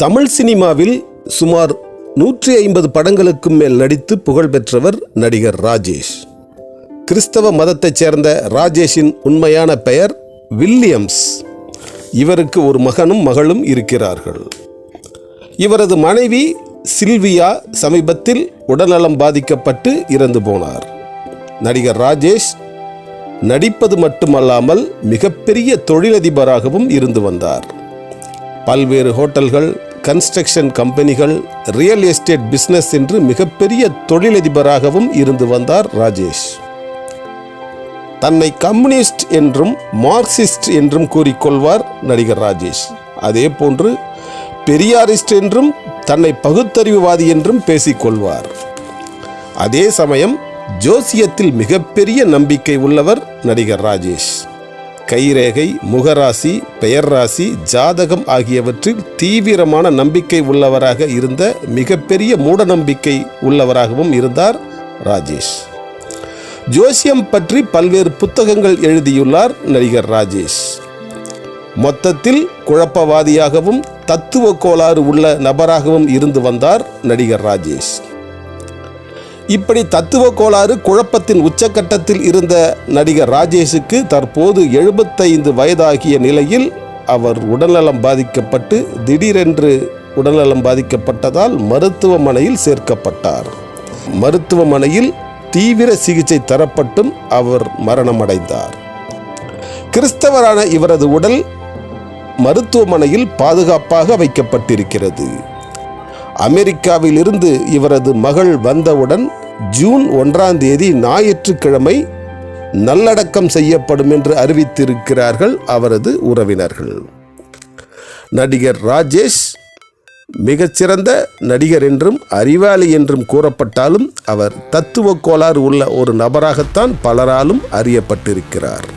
தமிழ் சினிமாவில் சுமார் 150 படங்களுக்கு மேல் நடித்து புகழ் பெற்றவர் நடிகர் ராஜேஷ். கிறிஸ்தவ மதத்தைச் சேர்ந்த ராஜேஷின் உண்மையான பெயர் வில்லியம்ஸ். இவருக்கு ஒரு மகனும் மகளும் இருக்கிறார்கள். இவரது மனைவி சில்வியா சமீபத்தில் உடல்நலம் பாதிக்கப்பட்டு இறந்து போனார். நடிகர் ராஜேஷ் நடிப்பது மட்டுமல்லாமல் மிகப்பெரிய தொழிலதிபராகவும் இருந்து வந்தார். பல்வேறு ஹோட்டல்கள், கன்ஸ்ட்ரக்ஷன் கம்பெனிகள், ரியல் எஸ்டேட் பிஸ்னஸ் என்று மிகப்பெரிய தொழிலதிபராகவும் இருந்து வந்தார் ராஜேஷ். தன்னை கம்யூனிஸ்ட் என்றும் மார்க்சிஸ்ட் என்றும் கூறிக்கொள்வார் நடிகர் ராஜேஷ். அதே போன்று பெரியாரிஸ்ட் என்றும் தன்னை பகுத்தறிவுவாதி என்றும் பேசிக்கொள்வார். அதே சமயம் ஜோசியத்தில் மிகப்பெரிய நம்பிக்கை உள்ளவர் நடிகர் ராஜேஷ். கைரேகை, முகராசி, பெயர் ராசி, ஜாதகம் ஆகியவற்றில் தீவிரமான நம்பிக்கை உள்ளவராக இருந்த மிகப்பெரிய மூடநம்பிக்கை உள்ளவராகவும் இருந்தார் ராஜேஷ். ஜோசியம் பற்றி பல்வேறு புத்தகங்கள் எழுதியுள்ளார் நடிகர் ராஜேஷ். மொத்தத்தில் குழப்பவாதியாகவும் தத்துவ கோளாறு உள்ள நபராகவும் இருந்து வந்தார் நடிகர் ராஜேஷ். இப்படி தத்துவ கோளாறு, குழப்பத்தின் உச்சக்கட்டத்தில் இருந்த நடிகர் ராஜேஷுக்கு தற்போது 75 வயதாகிய நிலையில் அவர் உடல்நலம் பாதிக்கப்பட்டு திடீரென்று உடல்நலம் பாதிக்கப்பட்டதால் மருத்துவமனையில் சேர்க்கப்பட்டார். மருத்துவமனையில் தீவிர சிகிச்சை தரப்பட்டும் அவர் மரணமடைந்தார். கிறிஸ்தவரான இவரது உடல் மருத்துவமனையில் பாதுகாப்பாக வைக்கப்பட்டிருக்கிறது. அமெரிக்காவில் இருந்து இவரது மகள் வந்தவுடன் ஜூன் 1ஆம் தேதி ஞாயிற்றுக்கிழமை நல்லடக்கம் செய்யப்படும் என்று அறிவித்திருக்கிறார்கள் அவரது உறவினர்கள். நடிகர் ராஜேஷ் மிகச்சிறந்த நடிகர் என்றும் அறிவாளி என்றும் கூறப்பட்டாலும் அவர் தத்துவ கோளாறு உள்ள ஒரு நபராகத்தான் பலராலும் அறியப்பட்டிருக்கிறார்.